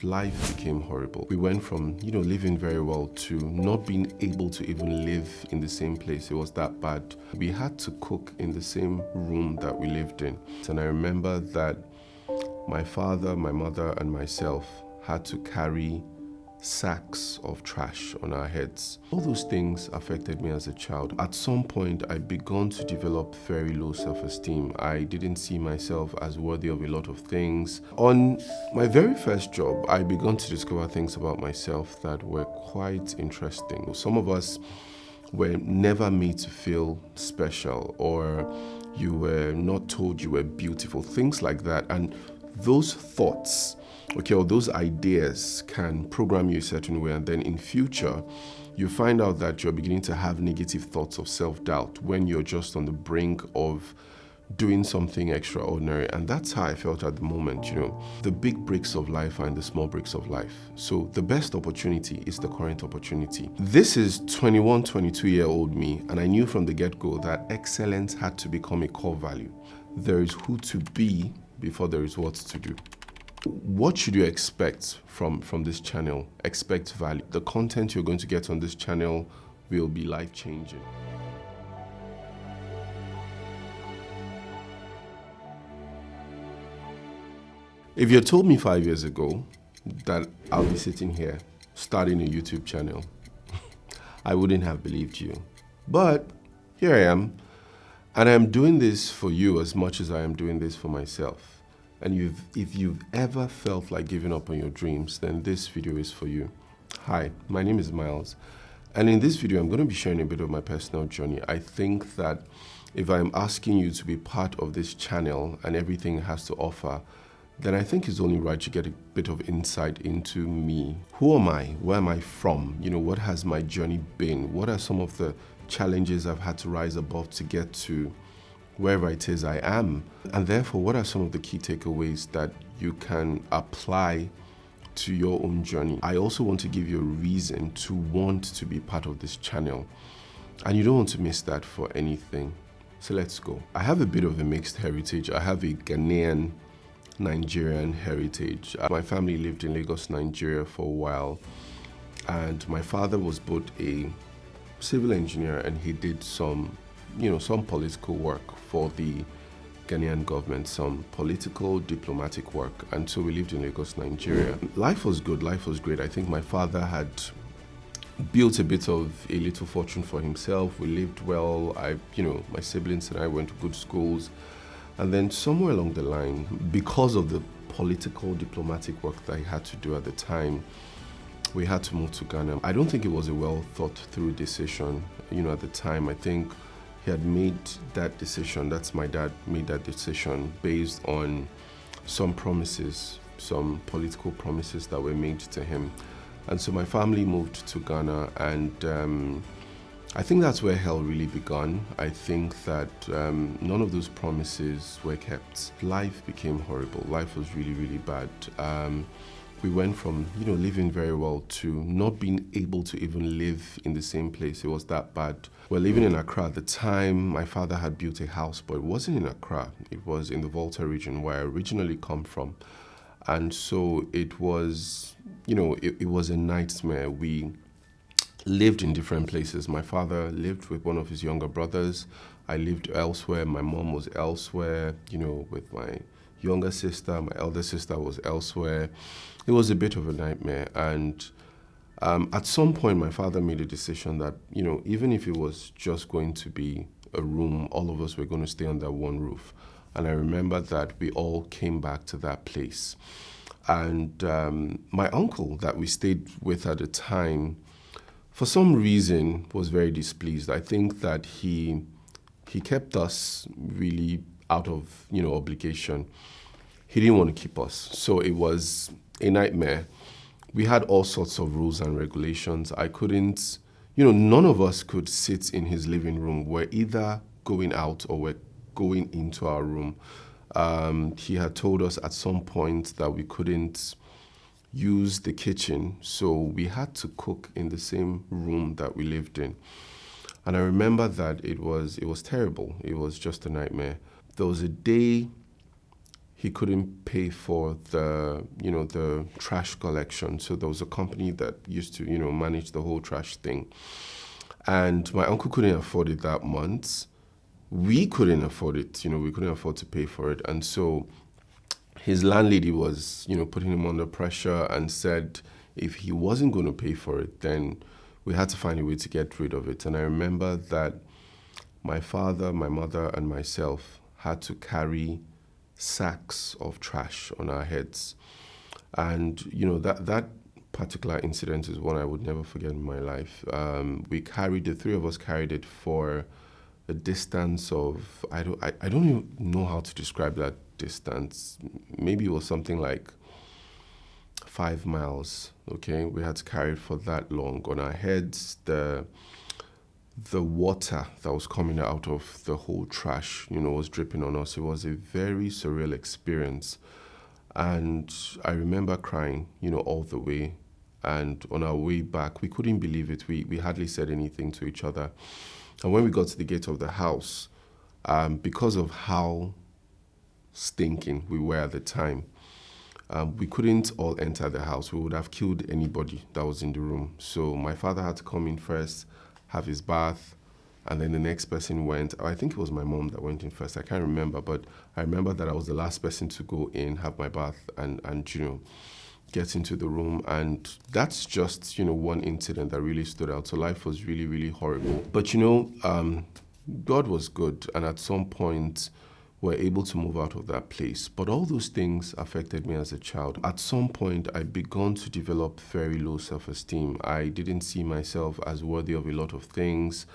life became horrible. We went from, living very well to not being able to even live in the same place. It was that bad. We had to cook in the same room that we lived in. And I remember that my father, my mother, and myself had to carry sacks of trash on our heads. All those things affected me as a child. At some point, I began to develop very low self-esteem. I didn't see myself as worthy of a lot of things. On my very first job, I began to discover things about myself that were quite interesting. Some of us were never made to feel special, or you were not told you were beautiful, things like that. And those thoughts, or those ideas can program you a certain way, and then in future, you find out that you're beginning to have negative thoughts of self-doubt when you're just on the brink of doing something extraordinary. And that's how I felt at the moment. The big breaks of life are in the small breaks of life. So the best opportunity is the current opportunity. This is 21, 22-year-old me, and I knew from the get-go that excellence had to become a core value. There is who to be before there is what to do. What should you expect from this channel? Expect value. The content you're going to get on this channel will be life-changing. If you had told me 5 years ago that I'll be sitting here starting a YouTube channel, I wouldn't have believed you. But here I am, and I'm doing this for you as much as I am doing this for myself. And if you've ever felt like giving up on your dreams, then this video is for you. Hi, my name is Myles, and in this video, I'm going to be sharing a bit of my personal journey. I think that if I'm asking you to be part of this channel and everything it has to offer, then I think it's only right you get a bit of insight into me. Who am I? Where am I from? What has my journey been? What are some of the challenges I've had to rise above to get to wherever it is I am? And therefore, what are some of the key takeaways that you can apply to your own journey? I also want to give you a reason to want to be part of this channel, and you don't want to miss that for anything. So let's go. I have a bit of a mixed heritage. I have a Ghanaian Nigerian heritage. My family lived in Lagos, Nigeria for a while, and my father was both a civil engineer and he did some political work for the Ghanaian government, some political diplomatic work. And so we lived in Lagos, Nigeria. Life was good, life was great. I think my father had built a little fortune for himself. We lived well. My siblings and I went to good schools. And then somewhere along the line, because of the political diplomatic work that he had to do at the time, we had to move to Ghana. I don't think it was a well thought through decision. At the time, I think he had made that decision. That's my dad made that decision based on some promises, some political promises that were made to him. And so my family moved to Ghana, and I think that's where hell really began. I think that none of those promises were kept. Life became horrible. Life was really, really bad. We went from, living very well to not being able to even live in the same place. It was that bad. We're living in Accra at the time. My father had built a house, but it wasn't in Accra. It was in the Volta region where I originally come from. And so it was, it was a nightmare. We lived in different places. My father lived with one of his younger brothers. I lived elsewhere. My mom was elsewhere, with my younger sister. My elder sister was elsewhere. It was a bit of a nightmare. And at some point, my father made a decision that, even if it was just going to be a room, all of us were going to stay under one roof. And I remember that we all came back to that place. And my uncle that we stayed with at the time, for some reason, was very displeased. I think that he kept us really out of, obligation. He didn't want to keep us. So it was a nightmare. We had all sorts of rules and regulations. I couldn't, none of us could sit in his living room. We're either going out or we're going into our room. He had told us at some point that we couldn't use the kitchen, so we had to cook in the same room that we lived in. And I remember that it was terrible. It was just a nightmare. There was a day he couldn't pay for the trash collection. So there was a company that used to, manage the whole trash thing. And my uncle couldn't afford it that month. We couldn't afford it, we couldn't afford to pay for it. And so his landlady was, putting him under pressure and said if he wasn't going to pay for it, then we had to find a way to get rid of it. And I remember that my father, my mother, and myself had to carry sacks of trash on our heads. And, that particular incident is one I would never forget in my life. The three of us carried it for a distance of, I don't even know how to describe that distance. Maybe it was something like 5 miles, okay? We had to carry it for that long on our heads. The water that was coming out of the whole trash, was dripping on us. It was a very surreal experience. And I remember crying, all the way. And on our way back, we couldn't believe it. We hardly said anything to each other. And when we got to the gate of the house, because of how stinking we were at the time, we couldn't all enter the house. We would have killed anybody that was in the room. So my father had to come in first, have his bath, and then the next person went. I think it was my mom that went in first. I can't remember, but I remember that I was the last person to go in, have my bath, and get into the room. And that's just, one incident that really stood out. So life was really, really horrible. But, God was good. And at some point, we're able to move out of that place. But all those things affected me as a child. At some point, I began to develop very low self-esteem. I didn't see myself as worthy of a lot of things.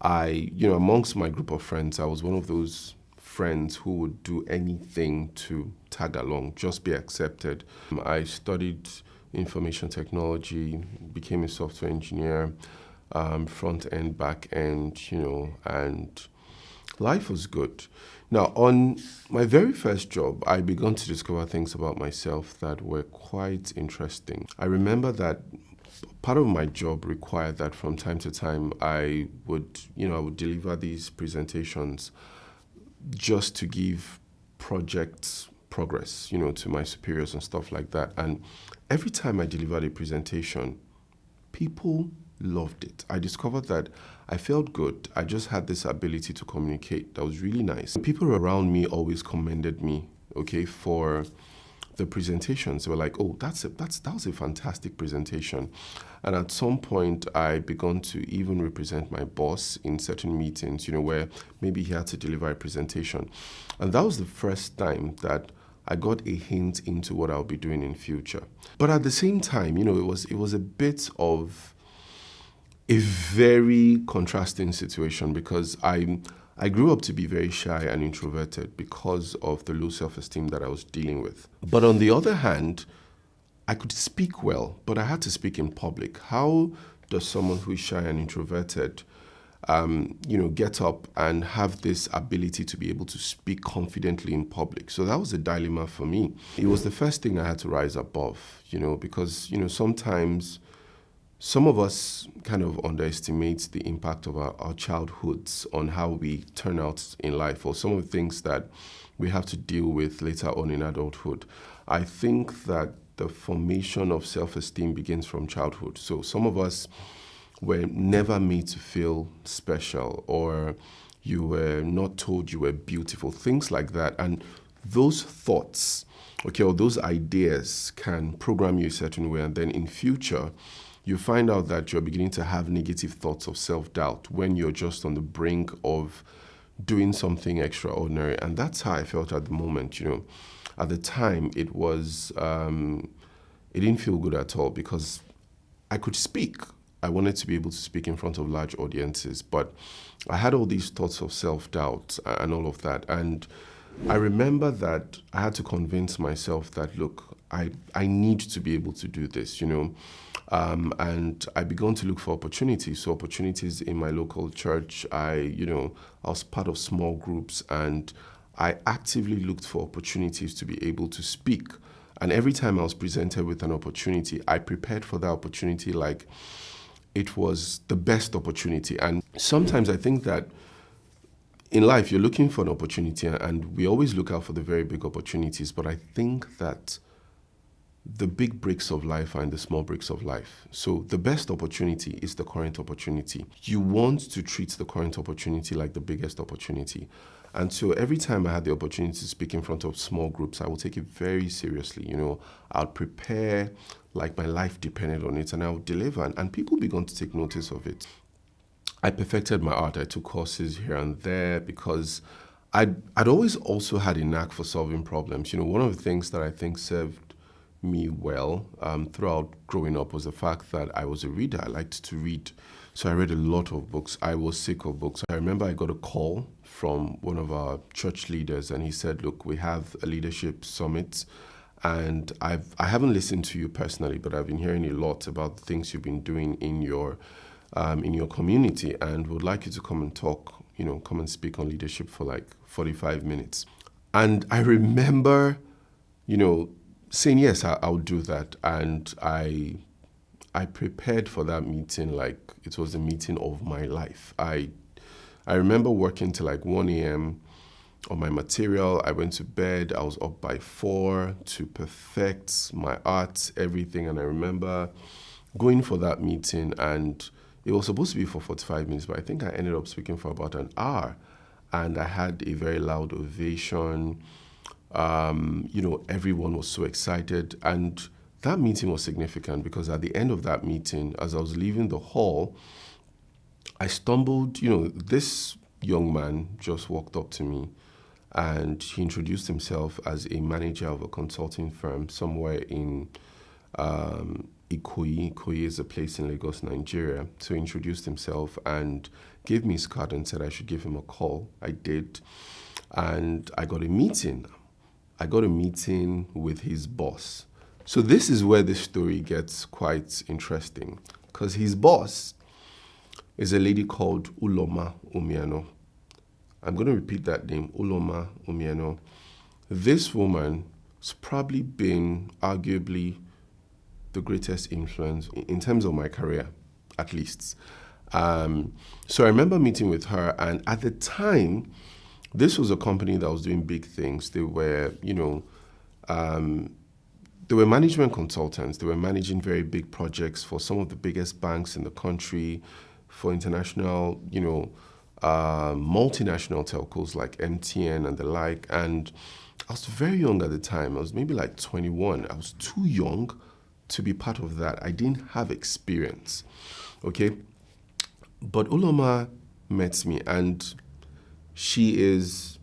Amongst my group of friends, I was one of those friends who would do anything to tag along, just be accepted. I studied information technology, became a software engineer, front end, back end, and life was good. Now, on my very first job, I began to discover things about myself that were quite interesting. I remember that part of my job required that from time to time I would deliver these presentations just to give projects progress, to my superiors and stuff like that. And every time I delivered a presentation, people loved it. I discovered that I felt good. I just had this ability to communicate. That was really nice. People around me always commended me, for the presentations. They were like, "Oh, that was a fantastic presentation." And at some point, I began to even represent my boss in certain meetings, where maybe he had to deliver a presentation. And that was the first time that I got a hint into what I'll be doing in future. But at the same time, it was a bit of a very contrasting situation because I grew up to be very shy and introverted because of the low self-esteem that I was dealing with. But on the other hand, I could speak well, but I had to speak in public. How does someone who is shy and introverted, get up and have this ability to be able to speak confidently in public? So that was a dilemma for me. It was the first thing I had to rise above, because, sometimes some of us kind of underestimate the impact of our childhoods on how we turn out in life, or some of the things that we have to deal with later on in adulthood. I think that the formation of self-esteem begins from childhood. So some of us were never made to feel special, or you were not told you were beautiful, things like that. And those thoughts, or those ideas can program you a certain way, and then in future, you find out that you're beginning to have negative thoughts of self-doubt when you're just on the brink of doing something extraordinary. And that's how I felt at the moment, At the time, it didn't feel good at all because I could speak. I wanted to be able to speak in front of large audiences, but I had all these thoughts of self-doubt and all of that. And I remember that I had to convince myself that, look, I need to be able to do this, and I began to look for opportunities. So opportunities in my local church, I was part of small groups, and I actively looked for opportunities to be able to speak. And every time I was presented with an opportunity, I prepared for that opportunity like it was the best opportunity. And sometimes I think that in life, you're looking for an opportunity, and we always look out for the very big opportunities. But I think that the big breaks of life are in the small breaks of life. So the best opportunity is the current opportunity. You want to treat the current opportunity like the biggest opportunity. And so every time I had the opportunity to speak in front of small groups, I will take it very seriously. I'll prepare like my life depended on it, and I'll deliver. And people began to take notice of it. I perfected my art. I took courses here and there because I'd always also had a knack for solving problems. One of the things that I think served me well throughout growing up was the fact that I was a reader. I liked to read. So I read a lot of books. I was sick of books. I remember I got a call from one of our church leaders, and he said, look, we have a leadership summit, and I haven't listened to you personally, but I've been hearing a lot about the things you've been doing in your community, and would like you to come and talk, come and speak on leadership for like 45 minutes. And I remember, saying, yes, I'll do that. And I prepared for that meeting like it was the meeting of my life. I remember working till like 1 a.m. on my material. I went to bed. I was up by 4 to perfect my art, everything. And I remember going for that meeting, and it was supposed to be for 45 minutes, but I think I ended up speaking for about an hour. And I had a very loud ovation. Everyone was so excited. And that meeting was significant because at the end of that meeting, as I was leaving the hall, I stumbled, this young man just walked up to me, and he introduced himself as a manager of a consulting firm somewhere in Ikoyi. Ikoyi is a place in Lagos, Nigeria. So he introduced himself and gave me his card and said I should give him a call. I did. And I got a meeting. I got a meeting with his boss. So this is where the story gets quite interesting, because his boss is a lady called Uloma Umiano. I'm going to repeat that name, Uloma Umiano. This woman has probably been arguably the greatest influence in terms of my career, at least. So I remember meeting with her, and at the time, this was a company that was doing big things. They were, they were management consultants. They were managing very big projects for some of the biggest banks in the country, for international, multinational telcos like MTN and the like. And I was very young at the time. I was maybe like 21. I was too young to be part of that. I didn't have experience, okay? But Uloma met me, and she is,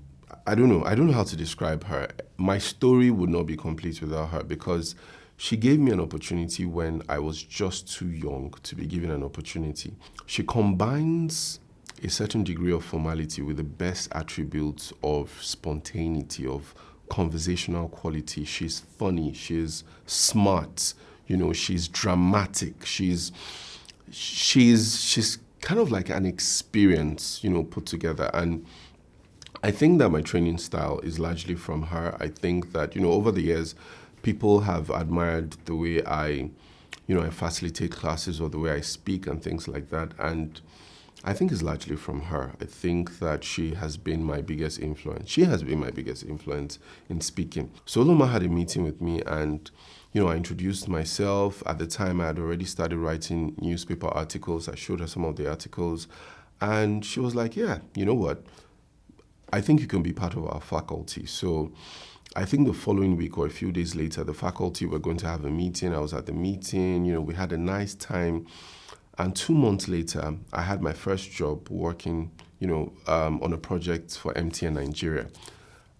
I don't know how to describe her. My story would not be complete without her, because she gave me an opportunity when I was just too young to be given an opportunity. She combines a certain degree of formality with the best attributes of spontaneity, of conversational quality. She's funny, she's smart, she's dramatic, she's kind of like an experience, put together. And I think that my training style is largely from her. I think that, over the years, people have admired the way I facilitate classes or the way I speak and things like that. And I think it's largely from her. I think that she has been my biggest influence. She has been my biggest influence in speaking. So Uloma had a meeting with me, and I introduced myself. At the time, I had already started writing newspaper articles. I showed her some of the articles, and she was like, yeah, you know what? I think you can be part of our faculty. So I think the following week or a few days later, the faculty were going to have a meeting. I was at the meeting. We had a nice time. And 2 months later, I had my first job working, on a project for MTN Nigeria.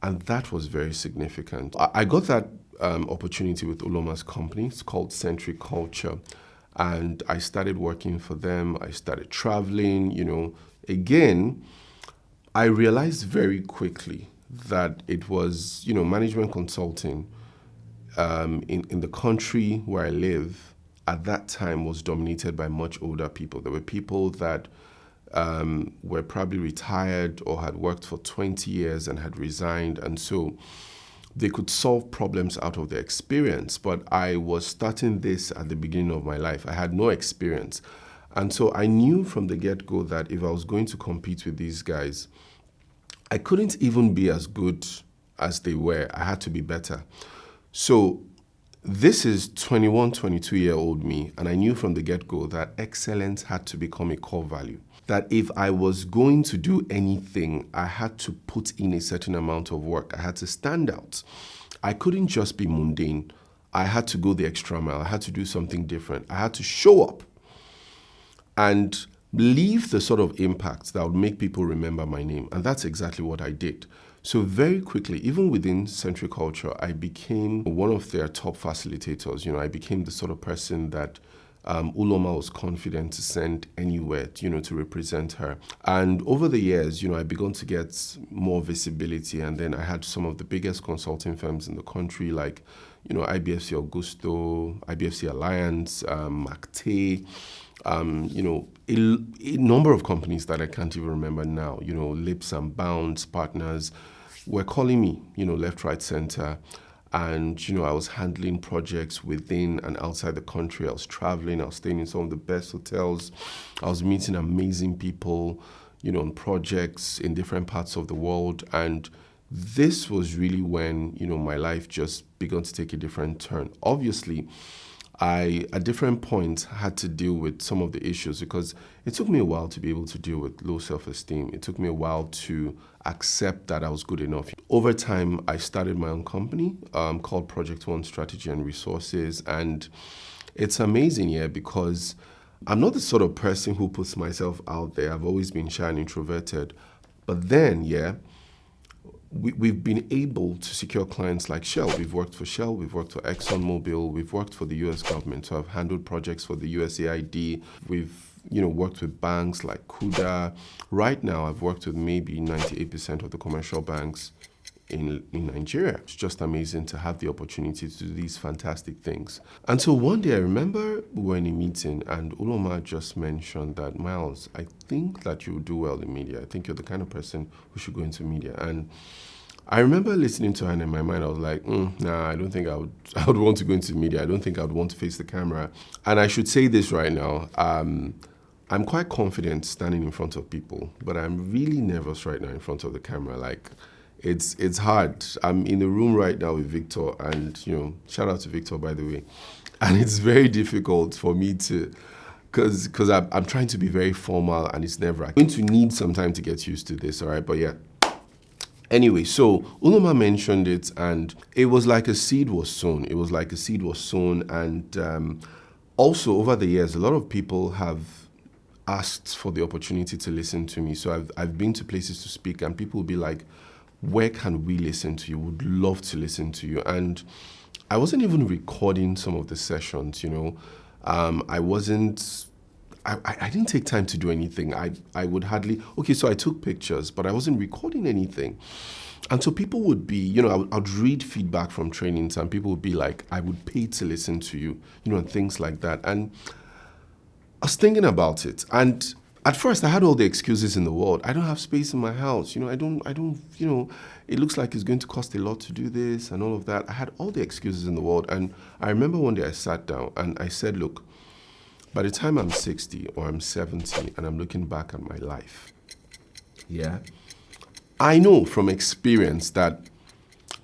And that was very significant. I got that opportunity with Uloma's company. It's called Centric Culture. And I started working for them. I started traveling, Again, I realized very quickly that it was, management consulting in the country where I live at that time was dominated by much older people. There were people that were probably retired or had worked for 20 years and had resigned. And so they could solve problems out of their experience. But I was starting this at the beginning of my life. I had no experience. And so I knew from the get-go that if I was going to compete with these guys, I couldn't even be as good as they were. I had to be better. So this is 21, 22-year-old me, and I knew from the get-go that excellence had to become a core value. That if I was going to do anything, I had to put in a certain amount of work. I had to stand out. I couldn't just be mundane. I had to go the extra mile. I had to do something different. I had to show up and leave the sort of impact that would make people remember my name. And that's exactly what I did. So very quickly, even within Century Culture, I became one of their top facilitators. I became the sort of person that Uloma was confident to send anywhere, to represent her. And over the years, I began to get more visibility. And then I had some of the biggest consulting firms in the country, like, IBFC Augusto, IBFC Alliance, MACTE, a number of companies that I can't even remember now, Lips and Bounds, partners, were calling me, left, right, center. And, I was handling projects within and outside the country. I was traveling, I was staying in some of the best hotels. I was meeting amazing people, on projects in different parts of the world. And this was really when, my life just began to take a different turn. Obviously, I, at different points, had to deal with some of the issues because it took me a while to be able to deal with low self-esteem. It took me a while to accept that I was good enough. Over time, I started my own company called Project One Strategy and Resources. And it's amazing, because I'm not the sort of person who puts myself out there. I've always been shy and introverted. But then, we've been able to secure clients like Shell. We've worked for Shell, we've worked for ExxonMobil, we've worked for the US government. So I've handled projects for the USAID. We've worked with banks like Kuda. Right now, I've worked with maybe 98% of the commercial banks in Nigeria. It's just amazing to have the opportunity to do these fantastic things. And so one day I remember we were in a meeting and Uloma just mentioned that, Myles, I think that you do well in media. I think you're the kind of person who should go into media. And I remember listening to her and in my mind I was like, nah, I don't think I would want to go into media. I don't think I would want to face the camera. And I should say this right now. I'm quite confident standing in front of people, but I'm really nervous right now in front of the camera. Like, it's hard. I'm in the room right now with Victor, and shout out to Victor, by the way. And it's very difficult for me to, because I'm trying to be very formal, and it's never. I'm going to need some time to get used to this, all right? But yeah. Anyway, so Uloma mentioned it, and it was like a seed was sown. It was like a seed was sown, and also over the years, a lot of people have asked for the opportunity to listen to me. So I've been to places to speak, and people will be like, where can we listen to you? Would love to listen to you. And I wasn't even recording some of the sessions, I didn't take time to do anything. I would hardly, so I took pictures, but I wasn't recording anything. And so people would be, I'd read feedback from trainings and people would be like, I would pay to listen to you, and things like that. And I was thinking about it. And at first, I had all the excuses in the world. I don't have space in my house. I don't, it looks like it's going to cost a lot to do this and all of that. I had all the excuses in the world. And I remember one day I sat down and I said, look, by the time I'm 60 or I'm 70 and I'm looking back at my life, I know from experience that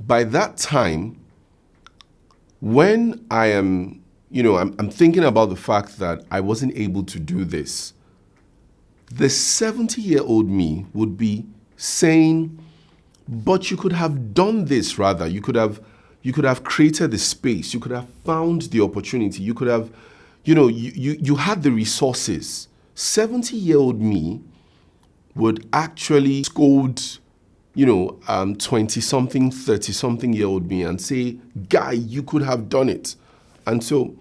by that time, when I am, I'm thinking about the fact that I wasn't able to do this, the 70-year-old me would be saying, but you could have done this rather. You could have created the space. You could have found the opportunity. You could have, you had the resources. 70-year-old me would actually scold, 20-something, 30-something-year-old me and say, guy, you could have done it. And so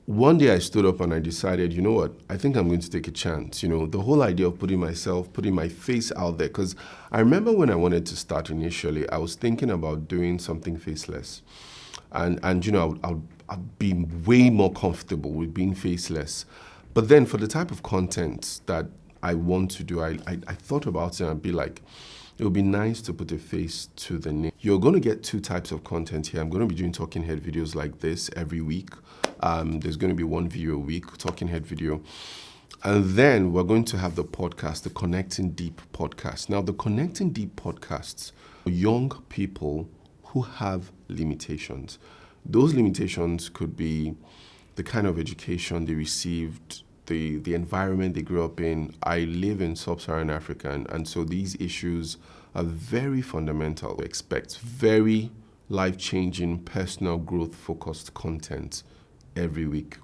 one day I stood up and I decided, you know what, I think I'm going to take a chance. The whole idea of putting my face out there, because I remember when I wanted to start initially, I was thinking about doing something faceless. And I'd be way more comfortable with being faceless. But then for the type of content that I want to do, I thought about it and I'd be like, it would be nice to put a face to the name. You're going to get two types of content here. I'm going to be doing talking head videos like this every week. There's going to be one video a week, talking head video. And then we're going to have the podcast, the Connecting Deep podcast. Now, the Connecting Deep podcasts are young people who have limitations. Those limitations could be the kind of education they received, the environment they grew up in. I live in sub-Saharan Africa, and so these issues are very fundamental. Expect very life-changing, personal growth-focused content every week.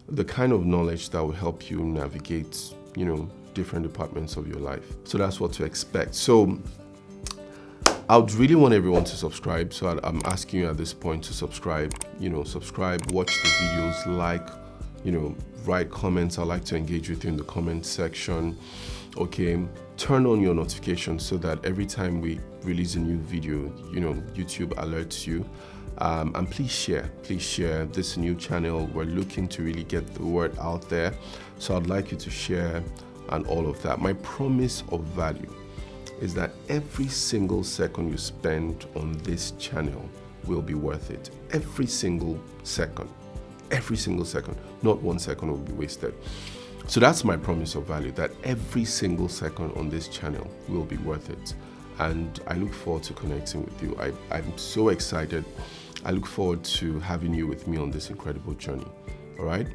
The kind of knowledge that will help you navigate, different departments of your life. So that's what to expect. So I would really want everyone to subscribe. So I'm asking you at this point to subscribe, subscribe, watch the videos, like, write comments. I'd like to engage with you in the comment section. Okay, turn on your notifications so that every time we release a new video, YouTube alerts you. And please share this new channel. We're looking to really get the word out there. So I'd like you to share and all of that. My promise of value is that every single second you spend on this channel will be worth it. Every single second, not 1 second will be wasted. So that's my promise of value, that every single second on this channel will be worth it. And I look forward to connecting with you. I'm so excited. I look forward to having you with me on this incredible journey. All right?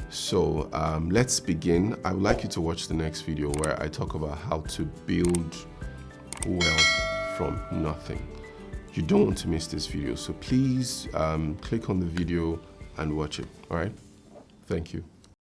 So let's begin. I would like you to watch the next video where I talk about how to build wealth from nothing. You don't want to miss this video. So please click on the video and watch it. All right? Thank you.